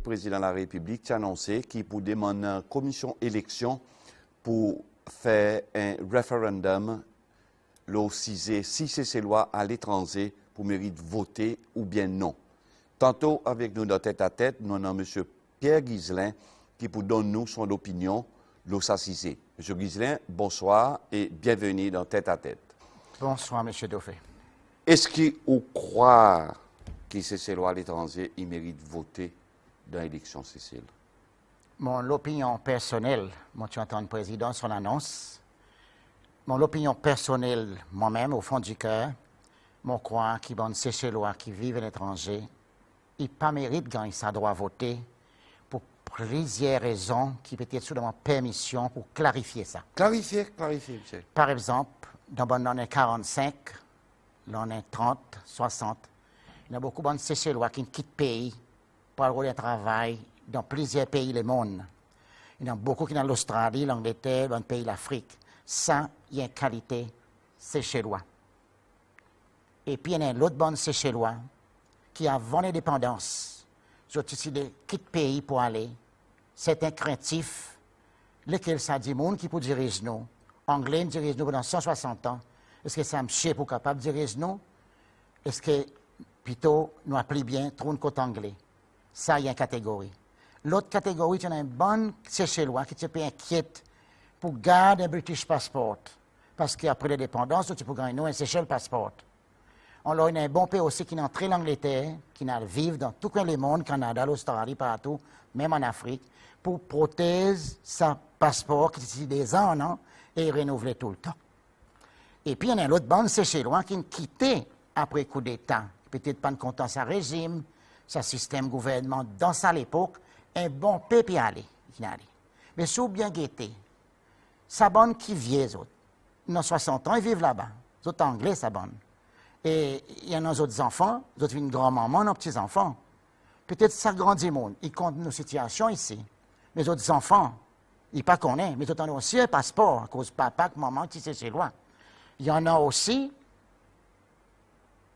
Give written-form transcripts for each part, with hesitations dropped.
président de la République a annoncé qu'il pour demander une commission élection pour faire un référendum si c'est loi à l'étranger pour mérite voter ou bien non. Tantôt, avec nous dans tête à tête, nous avons M. Pierre Ghislain qui pour donner nous son opinion, M. Ghislain, bonsoir et bienvenue dans tête à tête. Bonsoir, M. Dauphin. Est-ce qu'il croit que c'est loi à l'étranger, il mérite voter dans l'élection, Cécile? Mon opinion personnelle, moi, tu entends le président son annonce. Mon opinion personnelle, moi-même, au fond du cœur, mon croit qui bon ces lois qui vivent à l'étranger, il pas mérite quand il a droit à voter pour plusieurs raisons qui peut-être sous ma permission pour clarifier ça. Clarifier, monsieur. Par exemple, dans l'année 45, l'année 30, 60, il y a beaucoup de ces lois qui quittent le pays pour aller travailler dans plusieurs pays du monde. Il y en a beaucoup qui sont dans l'Australie, l'Angleterre, dans les pays de l'Afrique. Ça, il y a une qualité séché-loi. Et puis, il y a l'autre bonne séché-loi qui, avant l'indépendance, ont décidé quitter le pays pour aller. C'est un craintif, lequel ça dit monde qui peut diriger nous. Anglais dirige nous pendant 160 ans. Est-ce que ça me chie pour capable de diriger nous? Est-ce que, plutôt, nous appelons bien trop de côté anglais? Ça, il y a une catégorie. L'autre catégorie, c'est une bonne séché-loi qui te peut inquiète pour garder un British passport. Parce qu'après l'indépendance, tu peux gagner un séché le passeport. Alors, il y a un bon pays aussi qui est entré en Angleterre, qui vivent dans tout le monde, Canada, l'Australie, partout, même en Afrique, pour protéger son passeport qui est des ans, non, et renouveler tout le temps. Et puis, il y a l'autre bonne séché-loi qui est quitté après le coup d'État. Peut-être pas content de sa régime, sa système gouvernement dans sa époque, un bon pays pour aller. Mais si vous bien guetter, sa bonne qui vient, autres. Ils ont 60 ans, ils vivent là-bas. Les autres anglais, sa bonne. Et il y en a d'autres enfants, d'autres une grand-maman, nos petits-enfants. Peut-être ça grandit le monde. Ils comptent nos situations ici. Mais les autres enfants, ils ne pas connaissent. Mais ils ont aussi un passeport à cause de papa, maman, qui c'est chez loin. Il y en a aussi,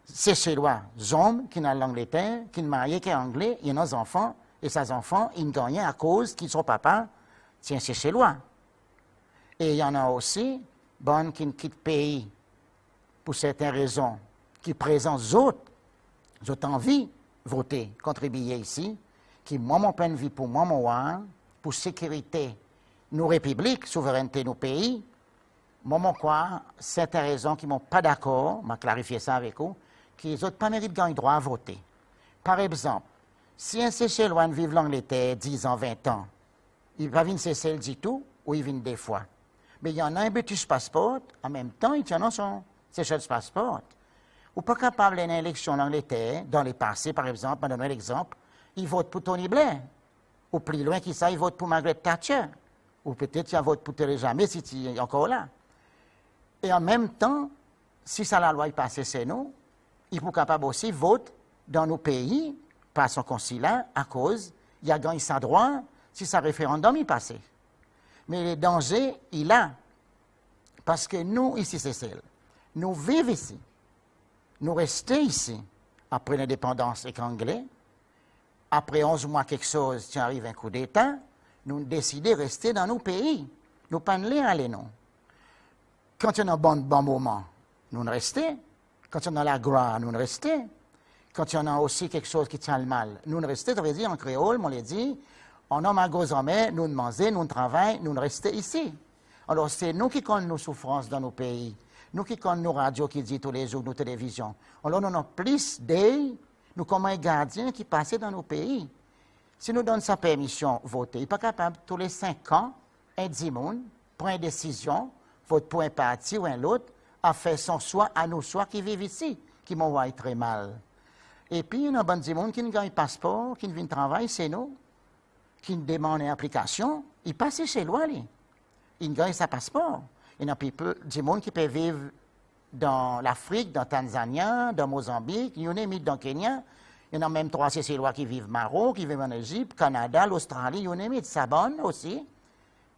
c'est chez loin, des hommes qui sont en Angleterre, qui sont mariés, qui sont anglais. Il y en a des enfants, et ces enfants, ils gagnent à cause qu'ils sont papa, tiens, c'est chez loin. Et il y en a aussi, bonnes qui quittent le pays pour certaines raisons, qui présentent d'autres envie de voter, contribuer ici, qui, moi, mon point de vue, pour moi, mon pour sécurité, nos républiques, souveraineté, nos pays, moi, mon quoi, certaines raisons qui ne m'ont pas d'accord, je vais clarifier ça avec vous, qui les autres pas méritent de gagner droit à voter. Par exemple, si un séché loin vit en Angleterre 10 ans, 20 ans, il va venir cesser du tout, ou il vient des fois. Mais il y en a un British passport, en même temps, il y en a son Seychelles passport. Ou pas capable d'une élection en Angleterre, dans les passés, par exemple, je donne l'exemple, il vote pour Tony Blair. Ou plus loin qu'il ça, il vote pour Margaret Thatcher. Ou peut-être il vote pour Theresa May si tu es encore là. Et en même temps, si ça la loi est passée chez nous, il faut capable aussi voter dans nos pays, par son consulat, à cause, il a gagné sa droit si sa référendum est passé. Mais le danger, il a. Parce que nous, ici, c'est celle. Nous vivons ici. Nous restons ici. Après l'indépendance avec l'anglais, après 11 mois, quelque chose, qui arrive un coup d'État, nous décidons de rester dans nos pays. Nous ne pas aller, non. Quand il y a un bon moment, nous restons. Quand il y a la gloire, nous restons. Quand il y a aussi quelque chose qui tient le mal, nous restons. Ça veut dire en créole, on l'a dit, on a ma grosse armée, nous mangeons, nous travaillons, nous restons ici. Alors, c'est nous qui connaissons nos souffrances dans nos pays. Nous qui connaissons nos radios qui disent tous les jours, nos télévisions. Alors, nous avons plus d'œil, nous comme un gardien qui passe dans nos pays. Si nous donnons sa permission de voter, il n'est pas capable, tous les 5 ans, un monde prend une décision, vote pour un parti ou un autre, à faire son choix à nos choix qui vivent ici, qui m'envoient très mal. Et puis, il y a un bon monde qui n'a pas un passeport, qui vient travailler chez nous, qui demande une application, il passe chez lui. Il gagne sa passeport. Il y a des gens qui peuvent vivre dans l'Afrique, dans Tanzanie, dans Mozambique, il y en a dans Kenya. Il y en a même 3 Cécillois qui vivent au Maroc, qui vivent en Égypte, Canada, l'Australie, il y en a de Sabonne aussi.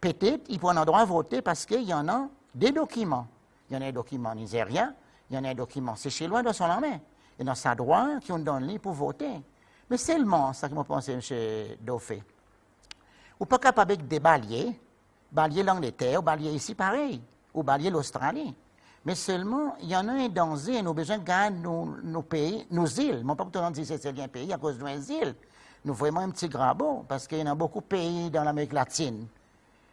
Peut-être ils pourront droit à voter parce qu'il y en a des documents. Il y en a des documents nigériens, il y en a des documents Cécillois dans son main. Il y en a sa droit qui ont donné pour voter. Mais seulement, ça que je pense, M. Dauphin, ou pas capable de débalayer, balayer l'Angleterre, ou balayer ici pareil, ou balayer l'Australie. Mais seulement, il y en a un danger, nous avons besoin de garder nos pays, nos îles. Mon papa te dit que c'est un pays à cause de nos îles. Nous vraiment un petit grabo, parce qu'il y en a beaucoup de pays dans l'Amérique latine.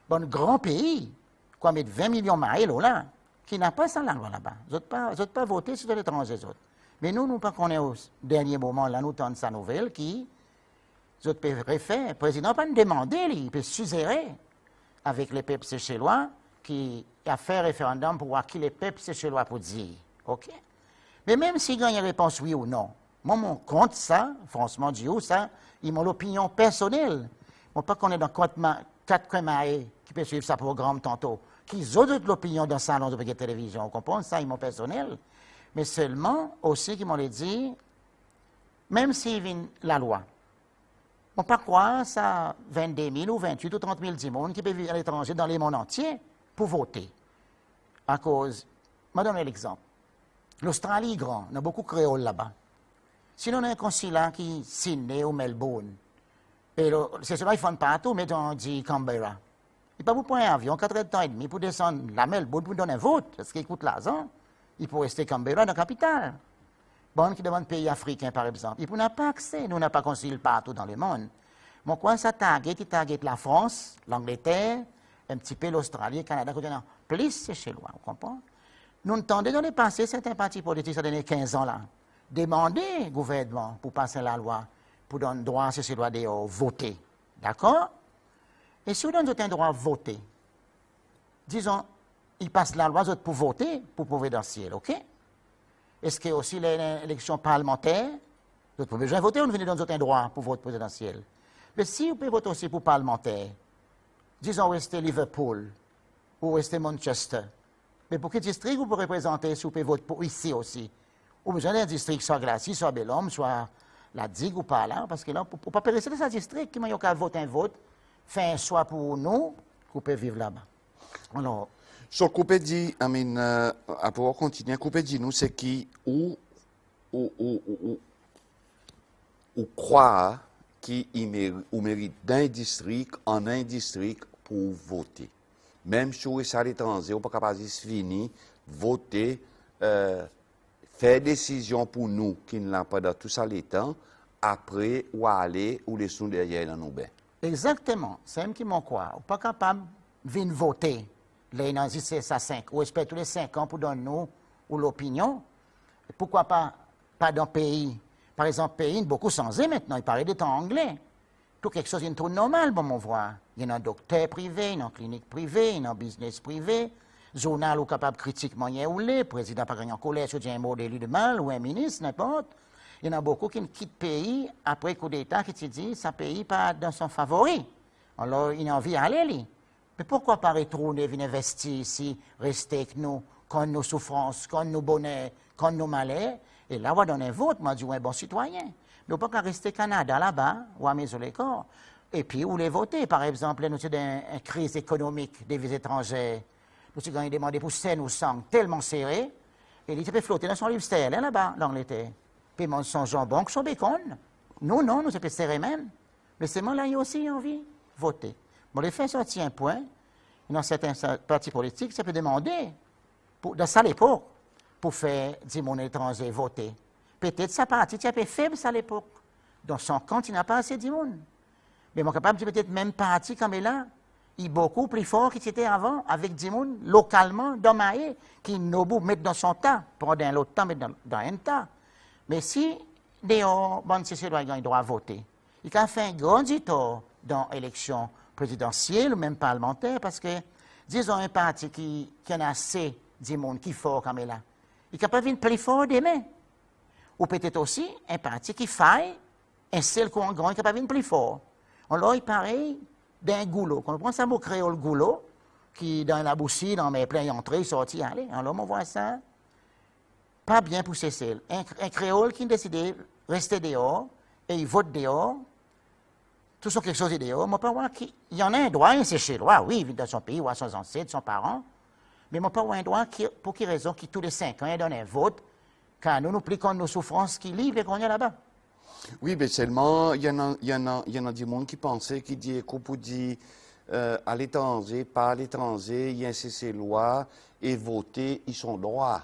Bon, grand pays, quoi, mettre 20 millions de maïs là, qui n'a pas ça la loi là-bas. Vous n'êtes pas voté sur l'étranger, autres. Mais nous, pas qu'on est au dernier moment, là, nous tentons sa nouvelle qui, vous pouvez refaire. Le président n'a pas demandé, il peut suggérer avec les peuples séchellois qui a fait référendum pour voir qui les peuples séchellois pour dire. OK? Mais même s'il gagne une réponse oui ou non, moi, mon compte ça, franchement, Dieu, ça, ils m'ont l'opinion personnelle. Moi, pas qu'on est dans quatre coins qui peuvent suivre ce programme tantôt, qui ont l'opinion dans le salon de la télévision. Vous comprenez? Ça, ils m'ont personnel. Mais seulement, aussi, qu'ils m'ont dit, même s'il vient la loi, on ne peut pas croire ça 22 000 ou 28 ou 30 000 personnes qui peuvent vivre à l'étranger dans le monde entier pour voter. À cause, je vais donner l'exemple. L'Australie est grande, il y a beaucoup de créoles là-bas. Sinon, on a un consulat qui est Sydney ou Melbourne. Et c'est cela, ils font partout, mais on dit Canberra. Il n'y a pas pour un avion, 4 heures de temps et demi pour descendre la Melbourne pour donner un vote, parce qu'il coûte l'argent. Il faut rester Canberra dans la capitale. Bon, qui demande pays africain, par exemple. Il n'a pas accès. Nous n'avons pas consul partout dans le monde. Mon coin, ça target la France, l'Angleterre, un petit peu l'Australie, le Canada, plus c'est chez loin, vous comprenez? Nous entendons dans le passé, certains partis politiques, ça donné 15 ans là, demander au gouvernement pour passer la loi, pour donner droit à ces lois de voter. D'accord? Et si vous donnez un droit à voter, disons, il passe la loi pour voter pour présidentiel, OK? Est-ce que aussi l'élection parlementaire, vous pouvez besoin voter, on venez dans un droit pour vote présidentiel. Mais si vous pouvez voter aussi pour parlementaire, disons rester Liverpool ou rester Manchester, mais pour quel district vous pouvez représenter si vous pouvez voter pour ici aussi? Ou besoin d'un district soit Glacis, soit Bellhomme, soit la Digue ou pas là, parce que là, pour ne pas périsser dans ce district, qui m'a qu'à voter un vote, fait un choix pour nous, vous pouvez vivre là-bas. Alors, so, coupe dit, à pouvoir continuer, coupe dit nous, c'est qui ou croire qu'il mérite d'un district en un district pour voter. Même si vous êtes à l'étranger, vous n'êtes pas capable de finir, voter, faire décision pour nous qui ne l'ont pas dans tout ça les temps, après ou aller ou les sous derrière dans nos bains. Exactement, c'est même qui m'en croit. Vous n'êtes pas capable de venir voter. Les nazis, c'est ça 5. Ou espère tous les 5 ans pour donner nous ou l'opinion. Pourquoi pas dans le pays? Par exemple, pays, beaucoup changé maintenant. Il paraît des temps anglais. Tout quelque chose est trop normal, bon, on voit. Il y a un docteur privé, il y a une clinique privée, il y a un business privé. Journal ou capable critiquement y ou les. Président pas gagné en collège, ou un mot d'élu de mal, ou un ministre, n'importe. Il y en a beaucoup qui quittent le pays après coup d'État qui te dit ça pays pas dans son favori. Alors, il a envie d'aller. Mais pourquoi pas retourner, venir investir ici, rester avec nous, contre nos souffrances, contre nos bonheurs, contre nos malheurs, et là, on va donner un vote, moi, du un bon citoyen. Mais pas qu'à rester au Canada, là-bas, ou à maison l'école. Et puis, où les voter, par exemple, nous sommes dans une crise économique des vies étrangères. Nous sommes demandé pour 5 ou 100 tellement serré, et il peut flotter dans son lifestyle, là-bas, l'Angleterre. Puis, mon son jambon, son bacon. Nous, non, nous sommes serrés même. Mais c'est moi, là, il y a aussi envie de voter. Bon, les faits sortir un point, dans certains partis politiques, ça peut demander, dans ça l'époque, pour faire des mon étranger voter. Peut-être sa partie est un peu faible à l'époque. Dans son compte, il n'a pas assez de monde. Mais mon capable de peut-être même parti comme là, il est beaucoup plus fort qu'il était avant, avec des monde localement, dans Maé, qui nous mettre dans son tas, prendre un autre temps, mettre dans un tas. Mais si, dehors, bon, c'est celui qui doit voter, il a fait un grand tort dans l'élection présidentielle ou même parlementaire, parce que, disons, un parti qui en a assez du monde qui est fort comme là, il est capable de venir plus fort demain. Ou peut-être aussi un parti qui faille, un seul courant grand, il est capable de venir plus fort. Alors, il pareil d'un goulot. Quand on prend ça, mot créole goulot, qui dans la boussille, dans mes pleins entrées, sorti, allez, alors on voit ça, pas bien poussé seul. Un créole qui décide de rester dehors, et il vote dehors, tout ça quelque chose de dehors, moi, pas voir qu'il y en a un droit, c'est chez lui, oui, il vit dans son pays, ou à son ancêtre, son parent, mais moi, pas voir un droit pour quelle raison, qui tous les 5 ans, il donne un vote, car nous nous pliquons nos souffrances qui livrent et qu'on est là-bas. Oui, mais seulement, il y en a du monde qui pensait, qui dit qu'on peut dire à l'étranger, pas à l'étranger, il y a un cessez-loi et voter, ils sont droits.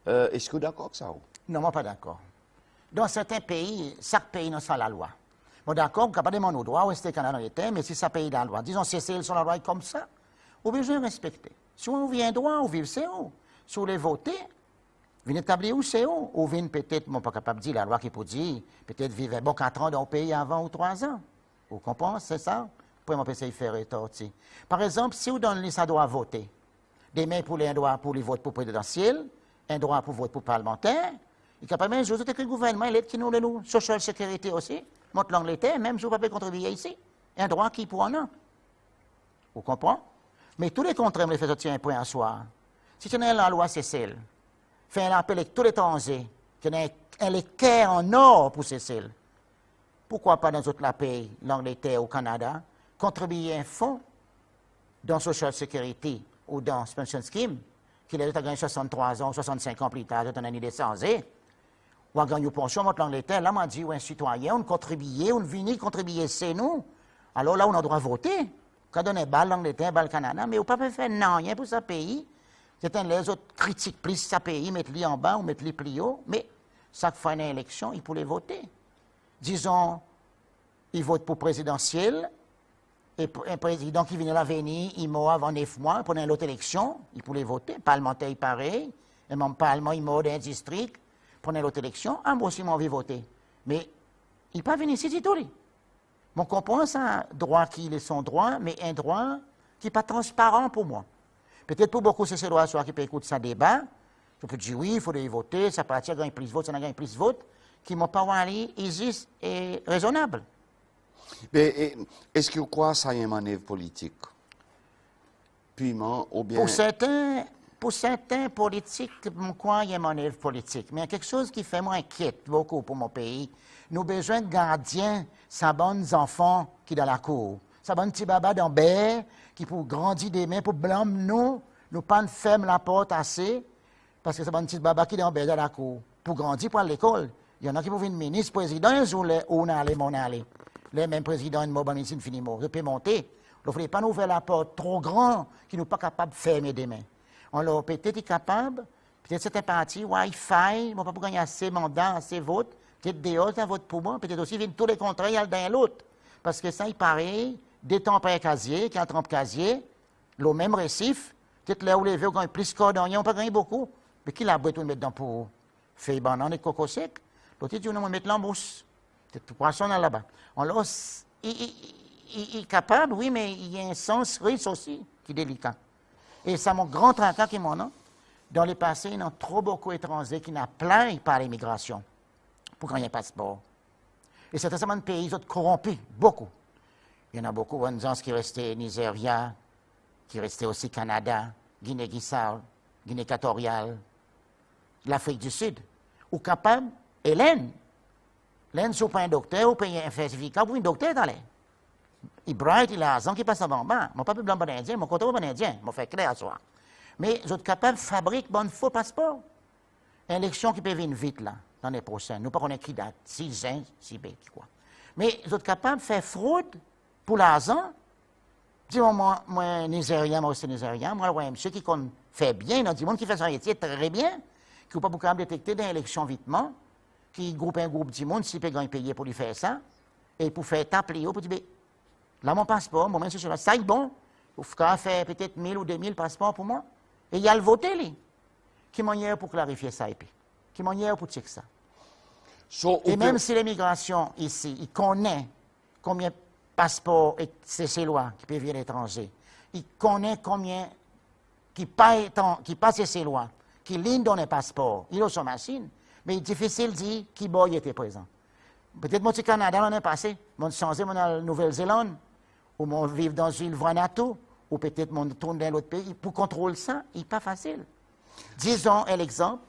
Est-ce que vous êtes d'accord avec ça? Non, moi, pas d'accord. Dans certains pays, chaque pays n'a pas la loi. Bon, d'accord, vous pouvez pas demander au droit, où est-ce que le Canada était, mais si ça paye dans la loi, disons, cesser sur la loi comme ça, vous besoin de respecter. Si on vient droit, on vit c'est où. Si vous voulez voter, vous établir où c'est où. Ou vous peut-être, moi, pas capable de dire la loi qui peut dire, peut-être vivre bon 4 ans dans le pays avant ou 3 ans. Vous comprenez, c'est ça? Pour moi, essayer de faire rétortir. Par exemple, si vous donnez ça droit à voter, des mains pour les droits pour les votes pour présidentiel, un droit pour vote pour parlementaire, il est capable de jouer avec le gouvernement, il est qui nous le social sécurité aussi, montre l'Angleterre, même si vous ne pouvez pas contribuer ici. Un droit qui pour en a. Vous comprenez? Mais tous les contraires, me les fait sortir un point à soi. Si tu as la loi Cécile, fait un appel avec tous les étrangers, qui a un équerre en or pour Cécile, pourquoi pas dans d'autres pays, l'Angleterre ou le Canada, contribuer un fonds dans Social Security ou dans Pension Scheme, qui a gagné 63 ans, 65 ans plus tard, dans une idée sans ou à gagner une pension, entre l'Angleterre, là, on dit, un citoyen, on contribue, on vient contribuer, c'est nous. Alors là, on a droit à voter. Quand on est balle l'Angleterre, balle le Canada, mais on ne peut pas faire non, rien pour ce pays. C'est les autres critiquent plus ce pays, mettent-les en bas ou mettent-les plus haut, mais chaque fois une élection, ils pouvaient voter. Disons, ils votent pour présidentiel, et un président qui vient à l'avenir, il meurt avant 9 mois, pendant l'autre élection, il pouvait voter. Parlementaire, pareil. Un membre parlement, il meurt d'un district, pendant l'autre élection, moi aussi, je vais voter. Mais il n'est pas venu ici du tout. On comprend ça, droit qui est son droit, mais un droit qui n'est pas transparent pour moi. Peut-être pour beaucoup, c'est ce droit qui peut écouter ce débat. Je peux dire oui, il faut voter, ça peut attirer gagner plus de votes, ça n'a gagné plus de votes, qui m'ont pas aller juste et raisonnable. Mais est-ce que vous croyez que ça y a une manœuvre politique? Purement ou bien... Pour certains politiques, je crois qu'il y a une manœuvre politique. Mais il y a quelque chose qui fait moi inquiète beaucoup pour mon pays. Nous avons besoin de gardiens, ça bonnes enfants qui sont dans la cour. Ça bonne petit baba dans baie qui pour grandir des mains, pour blâmer nous pas fermer la porte assez, parce que ça bonne petit baba qui est dans la cour. Pour grandir, pour aller à l'école. Il y en a qui peuvent être ministre, président, où on allait, mon allait. Les mêmes présidents, une mobile médecine finiment. Je peux monter. Il ne faut pas nous ouvrir la porte trop grand qui ne sont pas capables de fermer des mains. On l'a peut-être capable, peut-être c'est un parti Wi-Fi, on ne peut pas gagner assez de mandats, assez de votes, peut-être des autres votent pour moi, peut-être aussi viennent tous les contrats, il y a l'un l'autre. Parce que ça, il paraît, des temps par casier, qui trempe casier, le même récif, peut-être là où les veut gagner plus cordon, on pas gagner beaucoup, mais qui l'a besoin de mettre dans pour feuilles banane et coco sec, l'autre dit, on va mettre l'embouche, peut-être poisson là-bas. On l'a, il est capable, oui, mais il y a un sens riche aussi, qui est délicat. Et c'est mon grand tracas qui m'en a. Dans le passé, il y a trop beaucoup d'étrangers qui n'ont plein par l'immigration pour gagner un passeport. Et c'est un pays corrompu, beaucoup. Il y en a beaucoup de gens qui restaient Nigeria, qui restaient aussi Canada, Guinée-Bissau, Guinée équatoriale, l'Afrique du Sud. Ou capable, Hélène. Hélène, si vous pas un docteur, vous payez un certificat pour un docteur dans l'air. Il bright, il a raison qui passe avant bas. Mon papa blanc bon indien, mon côté bon indien, mon fait clair à soi. Mais vous êtes capable de fabriquer bon faux passeport. Une élection qui peut venir vite là, l'année prochaine. Nous ne connaissons pas qui date, 6 ans, 6 b, quoi. Mais vous êtes capable de faire fraude pour l'argent. Dis-moi, moi, Nigérien, moi aussi Nigérien, moi, un monsieur qui fait bien, il y a du monde qui fait son métier très bien, qui n'est pas beaucoup capable de détecter dans l'élection vitement, qui groupe un groupe du monde, s'il peut gagner payer pour lui faire ça, et pour faire taper pour dire, là, mon passeport, moi, monsieur, ça est bon. Vous faire peut-être 1000 ou 2000 passeports pour moi. Et il y a le voter, lui. Qui manière pour clarifier ça, et puis. Qui manière pour checker ça. Et même si l'immigration ici, il connaît combien de passeports et cessez-lois qui peuvent venir à l'étranger, il connaît combien qui passent ces lois, qui lignent dans les passeports, il a son machine, mais il est difficile de dire qui boy était présent. Peut-être mon petit Canada l'année passée, mon changé mon Nouvelle-Zélande, ou mon vivre dans une Vanuatu, ou peut-être mon tourne dans l'autre pays. Pour contrôler ça, il n'est pas facile. Disons l'exemple,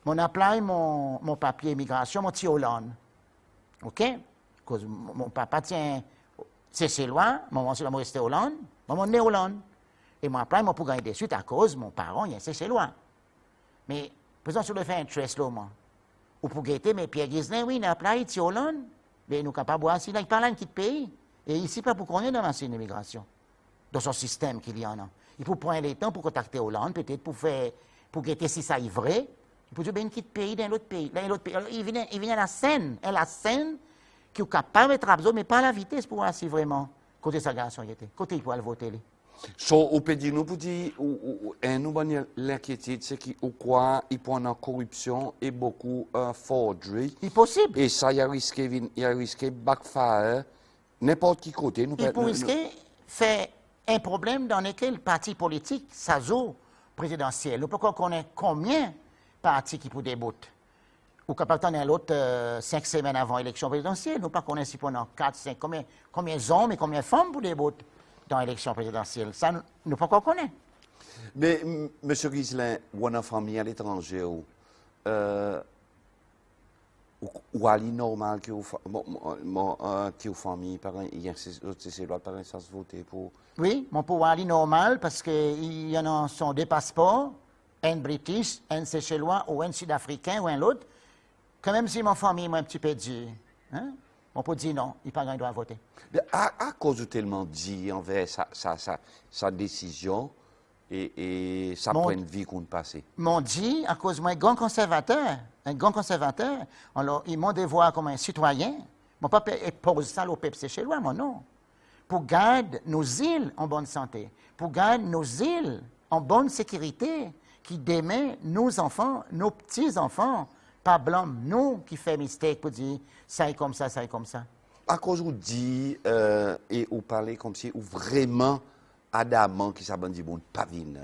mon apply mon papier immigration, mon petit Hollande. OK? Parce que mon papa tient c'est loin, mon resté Hollande, mon né Hollande. Et mon apply, mon pour gagner des suites à cause mon parent, il y a c'est loin. Mais, par exemple, sur le fait un trust là, moi. Ou pour guetter, mais Pierre Ghislain, oui, il a appelé Haïti, Hollande. Mais nous sommes capables de voir s'il parle un petit pays. Et ici, pas pour qu'on ait dans l'immigration, dans son système qu'il y en a. Il faut prendre le temps pour contacter Hollande, peut-être pour guetter si ça est vrai. Il faut dire, ben, quitte pays dans l'autre pays. Dans l'autre pays. Alors, il vient à la scène. Et la scène qui est capable de travailler, mais pas à la vitesse pour voir si vraiment, côté sa garçon y était. Côté il peut aller voter. So, on peut dire, nous, pour dire, nous, l'inquiétude, c'est qu'on croit qu'il y a une corruption et beaucoup de forgery. C'est possible. Et ça, il y a risqué backfire n'importe qui côté. Nous, Il peut risquer faire un problème dans lequel parti politique, ça joue présidentiel. Nous pouvons connaître combien de partis qui pour débuter. Ou capable d'attendre l'autre 5 semaines avant l'élection présidentielle. Nous ne connaissons pas si pendant 4, 5, combien d'hommes et combien de femmes pour débuter dans l'élection présidentielle. Ça, nous ne pouvons pas connaître. Mais, M. Ghislain, ou une famille à l'étranger, ou à normal qui est famille, il y a ces lois par exemple, ça se voter pour. Oui, mon pouvoir est normal parce qu'il y en a sont des passeports, un British, un Seychellois ou un Sud-Africain ou un autre. Quand même si mon famille m'a un petit peu dit, hein, on peut dire non, il pas doit voter. À cause de tellement dit envers sa décision et sa point de vie qu'on passait. M'ont dit, à cause de moi, un grand conservateur, alors ils m'ont devoir comme un citoyen, mon papa pose ça au peuple Seychellois, moi non. Pour garder nos îles en bonne santé, pour garder nos îles en bonne sécurité, qui demain, nos enfants, nos petits-enfants, pas blanc, nous qui fait mistake pour dire ça est comme ça, ça est comme ça. À cause où dit et où parler comme si ou vraiment adamant qui s'abandonne dit bon pas venir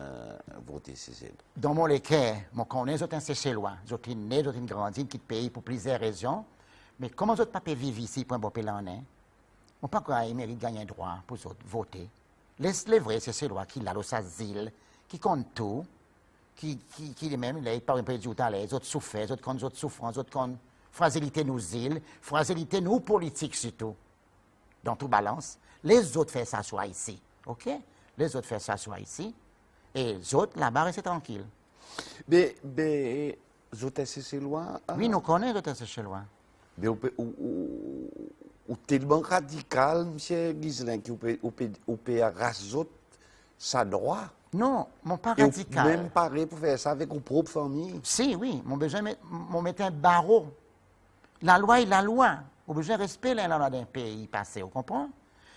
voter c'est. Dans mon cas, moi connais autres un Seychellois, autres né, autres grandi qui pays pour plusieurs raisons, mais comment autres pas vivre ici pour un bon pays en est? On pas quoi ils méritent gagner un droit pour voter. Laisse les vrais Seychellois qui là sa île, qui compte tout. Qui même, il par exemple, dit les autres souffrent, les autres comptent d'autres souffrances, les autres comptent fragilité nos îles, fragilité nos politiques surtout, dans tout balance. Les autres font ça soit ici, ok? Les autres font ça soit ici, et les autres, là-bas, restent tranquilles. Mais, les autres, c'est loin. Oui, nous connaissons les autres, c'est loin. Mais ou tellement radical, M. Ghislain, qui ou peut raser sa droit. Non, mon pas Et radical. même pareil pour faire ça avec vos propres familles. Si, oui, mon besoin mettre un barreau. La loi est la loi. Mon besoin de respect la loi d'un pays passé, vous comprenez?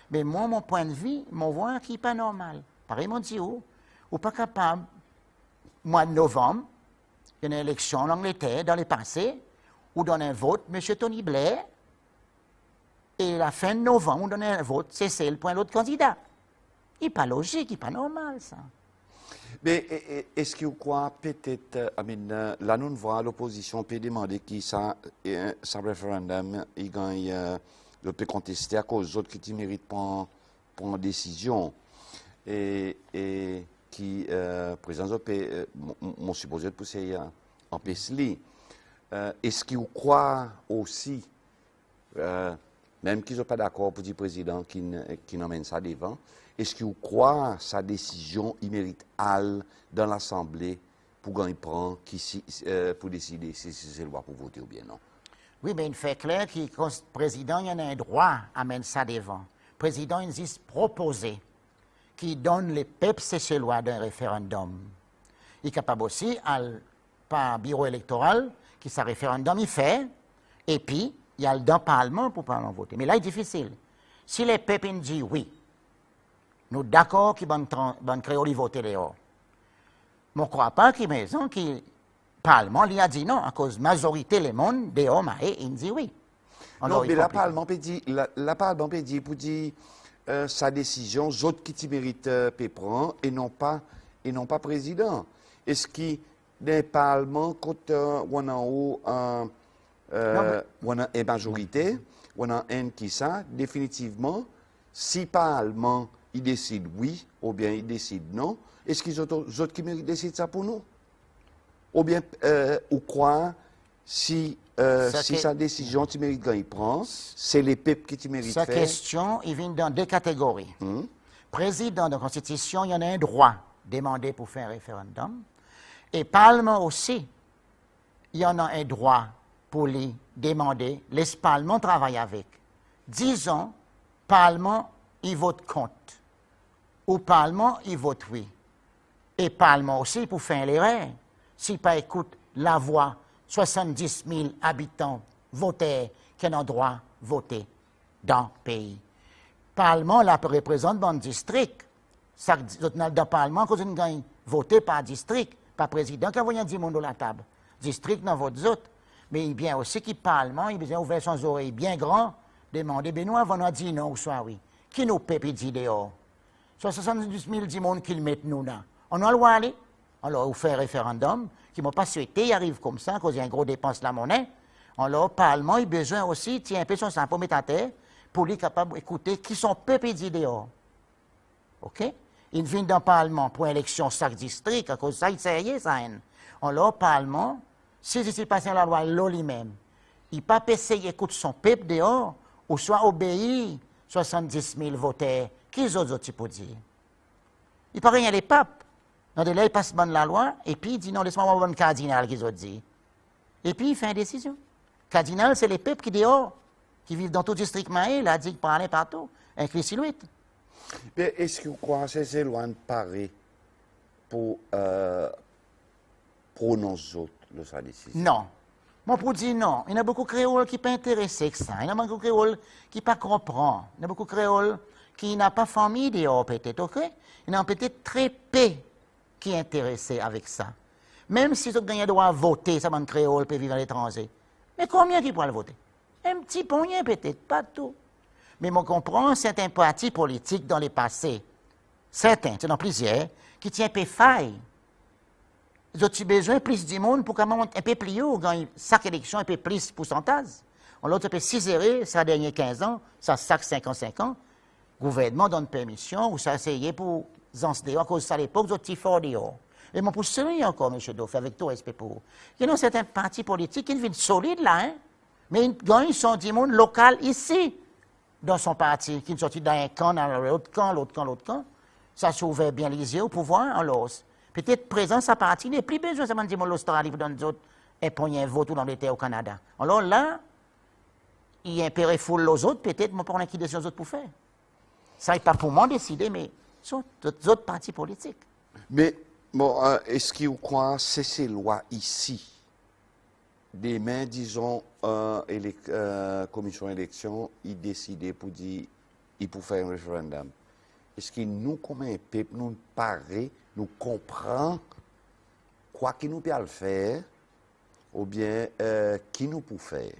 Mais moi, mon point de vue, mon voix qui n'est pas normal. Pareil, mon dit, ou pas capable, mois de novembre, il y a une élection en Angleterre, dans le passé, où donne un vote, M. Tony Blair, et la fin de novembre, on donne un vote, c'est celle pour l'autre candidat. Il n'est pas logique, il n'est pas normal, ça. Mais est-ce que vous croyez peut-être, là nous voit l'opposition peut demander qui ça référendum, il gagne, il peut contester à cause d'autres qui méritent prendre une décision et qui président mon supposé pousser en PSLI. Est-ce que vous croyez aussi, même qu'ils ne sont pas d'accord pour dire président qui n'emmène ça devant, est-ce que vous croyez sa décision, il mérite dans l'Assemblée pour qu'on prend pour décider si c'est loi pour voter ou bien non? Oui, mais il fait clair que le président il a un droit à mettre ça devant. Le président il dit proposer qui donne les peuples seychellois d'un référendum. Il est capable aussi, par bureau électoral, qui sa référendum il fait, et puis il y a le dans le Parlement pour pas en voter. Mais là, il est difficile. Si les peuples disent oui, nous d'accord qu'ils vont créer voter dehors. Mais on ne croit pas qu'il maison qui le Parlement lui a dit non, à cause de la majorité des monde dehors, il dit oui. Alors, non, mais le Parlement peut dire pour dire sa décision, les autres qui méritent peut prendre et non pas président. Est-ce qu'il y a un Parlement quand on a une majorité, on a un qui ça, définitivement, si Parlement il décide oui ou bien il décide non, est-ce qu'ils autres qui méritent décident ça pour nous? Ou bien, ou quoi, si sa décision, tu mérites quand il prend, c'est les peuples qui tu méritent faire. Sa question, il vient dans deux catégories. Président de la Constitution, il y en a un droit demandé pour faire un référendum. Et Parlement aussi, il y en a un droit pour lui demander, les Parlement travaille avec. Disons, Parlement, il vote contre. Ou Parlement, il vote oui. Et Parlement aussi, pour faire l'erreur, s'il pas écoute la voix, 70 000 habitants votaient qui ont droit de voter dans le pays. Parlement, là, représente bon district. Ça, dans le Parlement, quand on gagne voter par district, par président, quand vous avez du monde à la table. District dans votre autres. Mais il vient aussi qu'il Parlement, il vient ouvrir son oreille bien grand, demander, ben nous, avant, on a dit non ou soit oui. Qui nous paie et dit dehors? Soit 70 000 du monde qui le mettent nous là. On a le droit d'aller. Alors, on fait un référendum qui ne m'a pas souhaité, il arrive comme ça, à cause d'un gros dépense de la monnaie. Alors, le Parlement, il a besoin aussi, tiens un peu son sang pour mettre à terre, pour lui capable d'écouter qui sont peuple dit dehors. OK? Il vient dans le Parlement pour élection chaque district, à cause de ça, il sait ça. Alors, le Parlement, si il passe la loi, là lui-même, il ne peut pas essayer d'écouter son peuple dehors, ou soit obéir 70 000 voteurs. Qui les autres tu peux dire? Il ne peut rien les papes. Dans de là, il passe la loi, et puis il dit non, laisse-moi voir le cardinal qu'ils ont dit. Et puis il fait une décision. Cardinal, c'est les peuples qui dehors, qui vivent dans tout le district Maé, là, dit parler partout, avec les silhouettes. Mais est-ce que vous croyez que ces lois ne paraissent pour nos autres de sa décision? Non. Moi, pour dire non, il y a beaucoup de créoles qui ne sont pas intéressés avec ça. Il y a beaucoup de créoles qui ne pas comprennent. Il y a beaucoup de créoles qui n'ont pas famille dehors, peut-être, OK? Il y en a peut-être très peu qui sont intéressés avec ça. Même si ils ont le droit à voter, ça va créole peut vivre à l'étranger. Mais combien qui pourraient le voter? Un petit poignet peut-être, pas tout. Mais on comprend certains partis politiques dans le passé, certains, c'est dans plusieurs, qui tiennent un peu faille. Ils ont besoin de plus du monde pour qu'on monte un peu plus haut, gagner chaque élection un peu plus de pourcentage. On l'a peut 6 erreurs, ça dernier 15 ans, ça chaque 55 ans. Le gouvernement donne permission, ou ça essayé pour en se dire, à cause de ça à l'époque, ils ont fort dehors. Et mon pouce sérieux encore, M. Doff, avec tout respect pour vous. Il y a certains partis politiques qui viennent solides là, hein? Mais ils sont du monde local ici, dans son parti, qui sont sortis d'un camp, dans l'autre camp, l'autre camp, l'autre camp. Ça s'ouvre bien les yeux au pouvoir, alors. Peut-être présent sa partie n'est plus besoin, ça m'a dit, l'Australie, vous donne d'autres, et pour un vote ou l'Angleterre au Canada. Alors là, il y a un péré foule aux autres, peut-être, mais pour qui décision aux autres pour faire. Ça n'est pas pour moi décider, mais sont d'autres partis politiques. Mais, bon, est-ce que vous croyez que ces lois ici, des mains, disons, commission élection, ils décident pour dire, ils pour faire un référendum. Est-ce que nous, comme un peuple, nous paraît, nous comprenons quoi qu'il nous peut le faire, ou bien qui nous peut faire?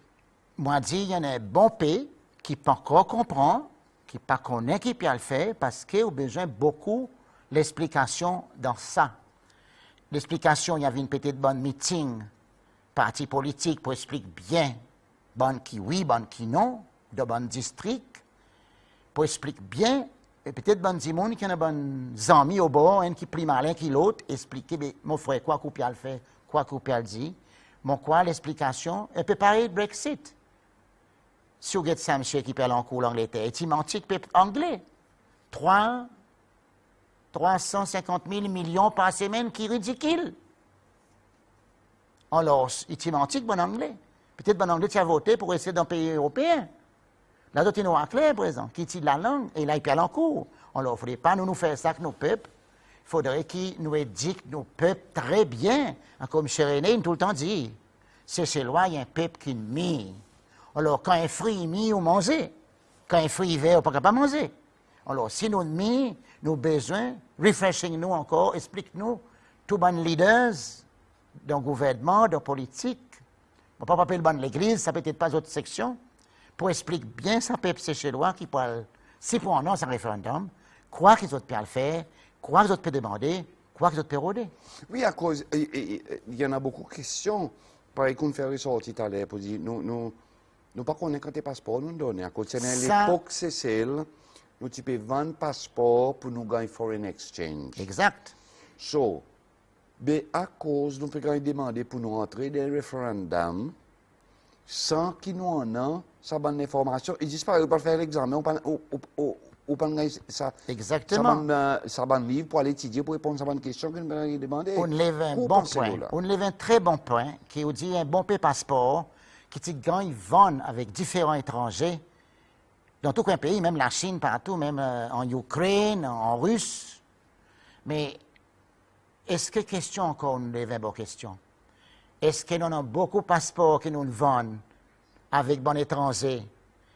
Moi, je dis, il y en a un bon pays qui ne peut encore comprendre, qui ne pas connaît qui peut le faire, parce qu'il a besoin beaucoup d'explications dans ça. L'explication, il y avait une petite bonne meeting, parti politique, pour expliquer bien, bonne qui oui, bonne qui non, de bon district, pour expliquer bien, et peut-être bon du monde qui a bon amis au bord, un qui plus malin que l'autre, expliquer, mais mon frère, quoi qu'on peut le faire, quoi qu'on peut le dire, mon quoi, l'explication, un peu pareil, Brexit. Si vous regardez ça, monsieur qui parle en cours l'Angleterre, il mentit que peuple anglais. 350 000 millions par semaine, qui est ridicule. Alors, il mentit que bon anglais. Peut-être bon anglais, tu as voté pour rester dans un pays européen. Là, d'autres, ils ont clair, par exemple, qui tire la langue, et là, ils parlent en cours. Alors, il ne faudrait pas nous faire ça avec nos peuples. Il faudrait qu'ils nous éduquent nos peuples très bien. Comme M. René, tout le temps dit, c'est chez lois, il y a un peuple qui mie. Alors, quand un fruit est mis, on mange. Quand un fruit est vert, on ne peut pas manger. Alors, si nous mis, nous avons besoin, refreshing-nous encore, explique-nous, tous les leaders dans le gouvernement, dans la politique, on ne peut pas appeler le bon de l'Église, ça peut être pas d'autres sections, pour expliquer bien ça peuple chez lois qui parle, si pour un non, c'est un référendum, quoi qu'ils autres peuvent le faire, quoi qu'ils autres peuvent demander, quoi qu'ils autres peuvent rôder. Oui, à cause, il y en a beaucoup de questions. Pareil qu'on fait ressortir tout à l'heure pour dire, nous pas connaître quand tes passeports nous donnent. À cause, c'est l'époque, c'est celle, nous tu peux vendre passeport pour nous gagner foreign exchange. Exact. So, mais à cause, nous pouvons demander pour nous entrer dans le référendum, sans qu'ils nous en aient, ça bonne information. Ils disent pas, ils peuvent faire l'examen, ou pas gagner ça. Exactement. Ça bonne livre pour aller étudier, pour répondre à bonne question que nous pouvons demander. On lève un bon point. On lève un très bon point qui nous dit un bon passeport qui gagnent, vendent avec différents étrangers, dans tout un pays, même la Chine, partout, même en Ukraine, en Russe. Mais est-ce que question encore, nous devons bonne question? Est-ce qu'il y en a beaucoup de passeports qui nous vendent avec bon étranger?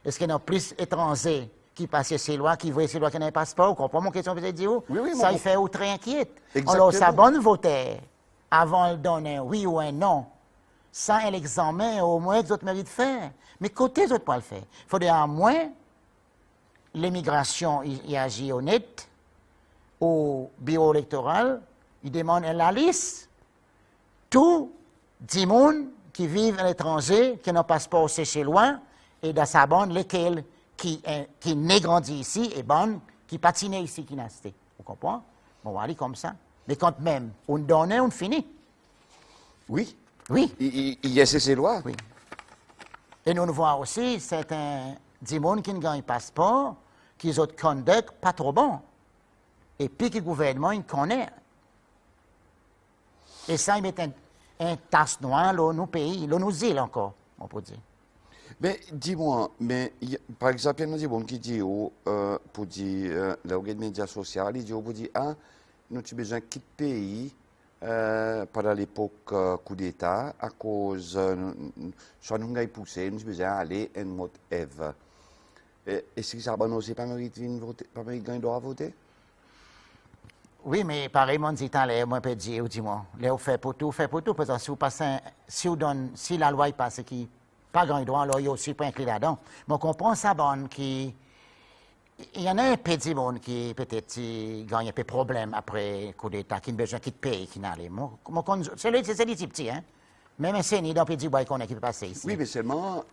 Est-ce qu'il y en a plus d'étrangers qui passent ces lois, qui voient ces lois qui n'ont pas de passeport? Vous comprenez mon question, peut-être, dire? Oui, ça, il fait ou très inquiète. Exactement. Alors, ça bonne voter avant de donner un oui ou un non, sans un examen, au moins, que les autres méritent de faire. Mais côté, les autres pas le faire. Il faudrait à moins l'immigration y agit honnête, au bureau électoral, il demande la liste. Tout 10 personnes qui vivent à l'étranger, qui n'ont pas passeport chez loin, et dans sa bande, lesquels qui n'est grandi ici, et bonne, qui patinent ici, qui nastent. Vous comprenez? Bon, on va aller comme ça. Mais quand même, on donne, on finit. Oui. Oui. Il y a ces lois. Oui. Et nous voyons aussi certains 10 personnes qui ne gagnent pas passeport, qui ont conduite pas trop bon. Et puis que le gouvernement, il connaît. Et ça, il met un tasse noire dans nos pays, dans nos îles encore, on peut dire. Mais dis-moi, par exemple, il y a des gens qui disent, pour dire, les médias sociaux, ils disent, pour dire, ah, nous avons besoin de quitter le pays pendant l'époque coup d'État, à cause, soit nous avons poussé, nous avons besoin d'aller en mode Eve. Est-ce que ça va nous pas mériter de voter? Oui, mais pareillement, dit moi, je peux dire, dis-moi, là, on fait pour tout, parce que si vous passez, si la loi passe qui pas grand droit, alors il y a aussi pas inclus là-dedans. Mais on comprend ça, bon, qui, il y en a un peu de monde qui, peut-être, gagne un peu de problème après le coup d'État, qui a besoin de payer, qui n'a pas. C'est des petits, hein. Même un sénie, dans le pays, qu'on a qui peut passer ici. Oui, mais seulement,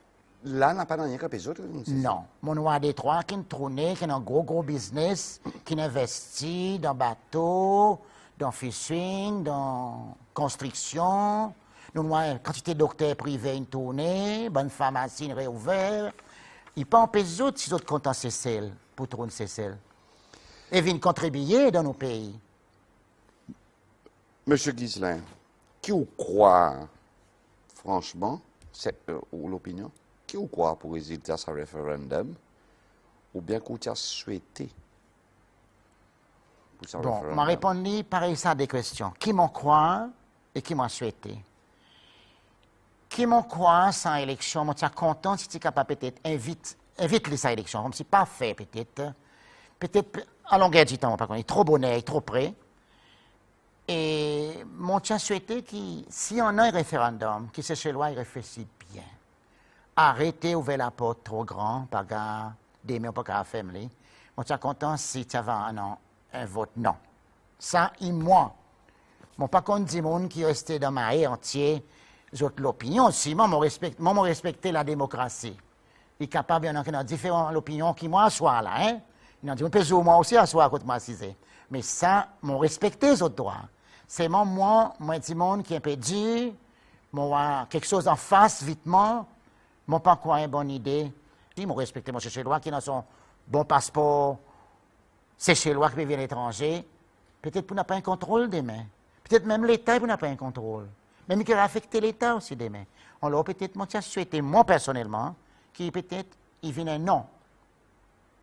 là, on n'a pas rien qu'à les autres. Non. Mon noir Détroit qui tourne, qui a un gros business, qui investit dans bateaux, dans fishing, dans construction. Nous avons une quantité de docteurs privés une tournée, bonne pharmacie réouverte. Ils ne pas les autres si les autres contents c'est celle, pour tourner c'est celle. Et viennent contribuer dans nos pays. Monsieur Ghislain, qui vous croit, franchement, ou l'opinion, qui vous croit pour résultat à ce référendum, ou bien qu'on a souhaité pour ce Bon, référendum? m'a répondu pareil ça à des questions. Qui m'en croit et qui m'a souhaité? Qui m'en croit sans élection, moi, je suis content si tu es capable peut-être invite les à élection, comme si pas fait peut-être à longueur du temps, par contre, il est trop bonnet, trop près. Et mon tien souhaité que si on a un référendum, qui se chez loi, il réfléchit bien. Arrêtez, ouvrez la porte trop grand, par gars, des mains pas qu'à faire, moi, je suis content si tu avais un vote non. Ça, moi. Mon pas contre du monde qui restait dans ma haie entier, l'opinion aussi, moi, je respecte la démocratie. Il est capable, il y en a qui ont différentes opinions qui moi assoient là, hein. Il y en a qui peuvent moi aussi asseoir contre moi, mais ça, mon respecter les autres droits. C'est moi, du monde qui est un peu dur, moi, quelque chose en face, vitement, moi, pas quoi une bonne idée. Si, moi, respecter mon chez loi qui a son bon passeport, c'est chez loi qui peut venir à l'étranger, peut-être pour n'a pas un contrôle demain. Peut-être même l'État pour n'a pas un contrôle. Même qui va affecter l'État aussi demain. Alors, peut-être, moi, je souhaité, moi, personnellement, qui peut-être, il vient un non.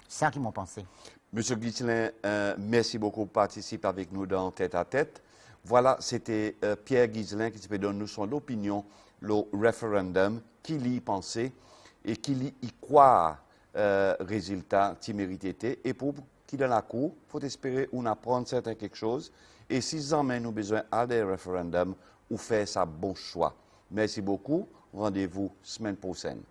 C'est ça qu'ils m'ont pensé. Monsieur Ghislain, merci beaucoup pour participer avec nous dans Tête à Tête. Voilà, c'était Pierre Ghislain qui peut donner nous son opinion, le référendum, qui l'y pensait et qui l'y croit résultat qui méritait. Et pour qui dans la cour, il faut espérer on apprendre certain quelque chose. Et si jamais nous besoin d'un référendum, ou faire ça bon choix. Merci beaucoup. Rendez-vous semaine prochaine.